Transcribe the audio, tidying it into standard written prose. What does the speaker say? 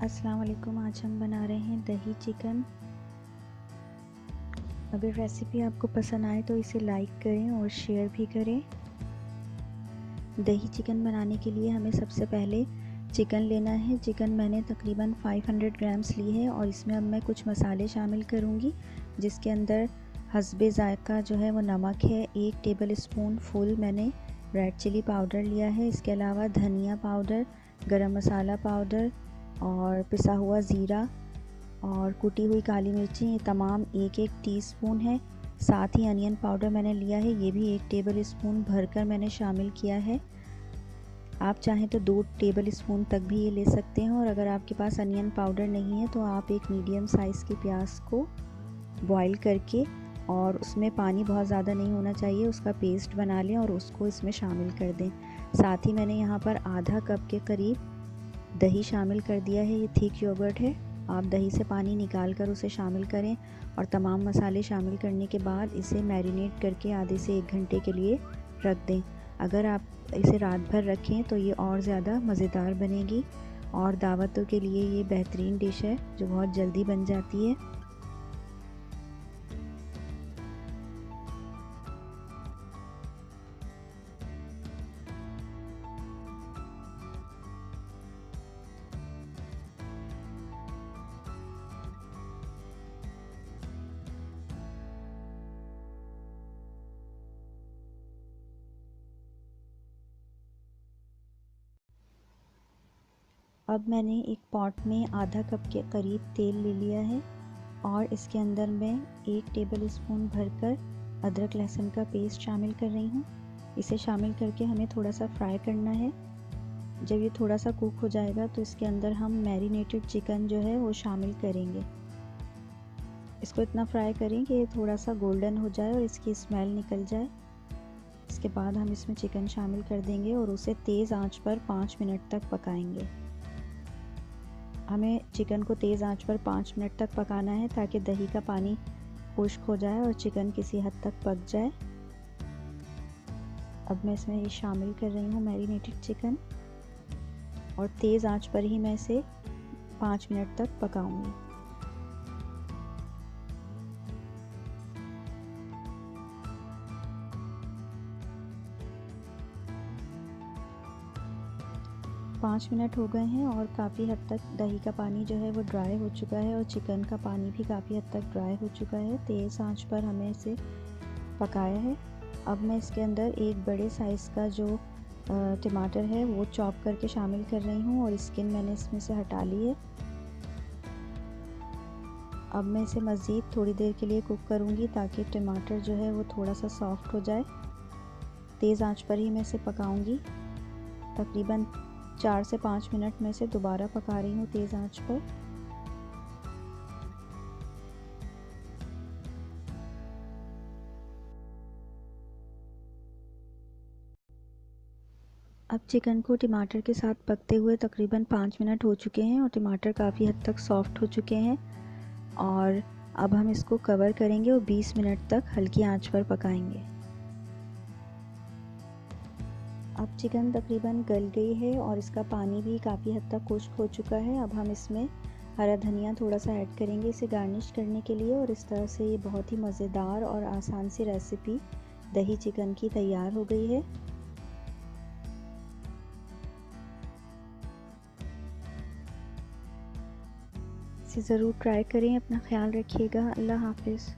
अस्सलाम वालेकुम। आज हम बना रहे हैं दही चिकन। अगर रेसिपी आपको पसंद आए तो इसे लाइक करें और शेयर भी करें। दही चिकन बनाने के लिए हमें सबसे पहले चिकन लेना है। चिकन मैंने तकरीबन 500 ग्राम्स ली है और इसमें अब मैं कुछ मसाले शामिल करूंगी, जिसके अंदर हस्बे ज़ायक़ा जो है वो नमक है, 1 टेबल स्पून फुल मैंने रेड चिली पाउडर लिया है। इसके अलावा धनिया पाउडर, गरम मसाला पाउडर और पिसा हुआ ज़ीरा और कुटी हुई काली मिर्ची, ये तमाम 1-1 टीस्पून है। साथ ही अनियन पाउडर मैंने लिया है, ये भी 1 टेबल स्पून भरकर मैंने शामिल किया है। आप चाहें तो 2 टेबल स्पून तक भी ये ले सकते हैं। और अगर आपके पास अनियन पाउडर नहीं है तो आप एक मीडियम साइज़ के प्याज को बॉईल करके और उसमें पानी बहुत ज़्यादा नहीं होना चाहिए, उसका पेस्ट बना लें और उसको इसमें शामिल कर दें। साथ ही मैंने यहाँ पर आधा कप के करीब दही शामिल कर दिया है। ये थिक योगर्ट है। आप दही से पानी निकाल कर उसे शामिल करें और तमाम मसाले शामिल करने के बाद इसे मैरिनेट करके आधे से 1 घंटे के लिए रख दें। अगर आप इसे रात भर रखें तो ये और ज़्यादा मज़ेदार बनेगी और दावतों के लिए ये बेहतरीन डिश है जो बहुत जल्दी बन जाती है। अब मैंने एक पॉट में आधा कप के करीब तेल ले लिया है और इसके अंदर मैं 1 टेबल स्पून भरकर अदरक लहसुन का पेस्ट शामिल कर रही हूँ। इसे शामिल करके हमें थोड़ा सा फ्राई करना है। जब ये थोड़ा सा कुक हो जाएगा तो इसके अंदर हम मैरिनेटेड चिकन जो है वो शामिल करेंगे। इसको इतना फ्राई करें कि ये थोड़ा सा गोल्डन हो जाए और इसकी स्मेल निकल जाए। इसके बाद हम इसमें चिकन शामिल कर देंगे और उसे तेज़ आंच पर 5 मिनट तक पकाएंगे। हमें चिकन को तेज़ आंच पर 5 मिनट तक पकाना है ताकि दही का पानी खुश्क हो जाए और चिकन किसी हद तक पक जाए। अब मैं इसमें ये शामिल कर रही हूँ मैरिनेटेड चिकन और तेज़ आंच पर ही मैं इसे 5 मिनट तक पकाऊंगी। पाँच मिनट हो गए हैं और काफ़ी हद तक दही का पानी जो है वो ड्राई हो चुका है और चिकन का पानी भी काफ़ी हद तक ड्राई हो चुका है। तेज़ आंच पर हमें इसे पकाया है। अब मैं इसके अंदर एक बड़े साइज़ का जो टमाटर है वो चॉप करके शामिल कर रही हूँ और स्किन मैंने इसमें से हटा ली है। अब मैं इसे मज़ीद थोड़ी देर के लिए कुक करूँगी ताकि टमाटर जो है वो थोड़ा सा सॉफ्ट हो जाए। तेज़ आंच पर ही मैं इसे पकाऊँगी। तकरीबन 4 से 5 मिनट में इसे दोबारा पका रही हूँ तेज़ आंच पर। अब चिकन को टमाटर के साथ पकते हुए तकरीबन 5 मिनट हो चुके हैं और टमाटर काफ़ी हद तक सॉफ्ट हो चुके हैं और अब हम इसको कवर करेंगे और 20 मिनट तक हल्की आंच पर पकाएंगे। अब चिकन तकरीबन गल गई है और इसका पानी भी काफ़ी हद तक खुश्क हो चुका है। अब हम इसमें हरा धनिया थोड़ा सा ऐड करेंगे इसे गार्निश करने के लिए और इस तरह से ये बहुत ही मज़ेदार और आसान सी रेसिपी दही चिकन की तैयार हो गई है। इसे ज़रूर ट्राई करें। अपना ख्याल रखिएगा। अल्लाह हाफ़िज़।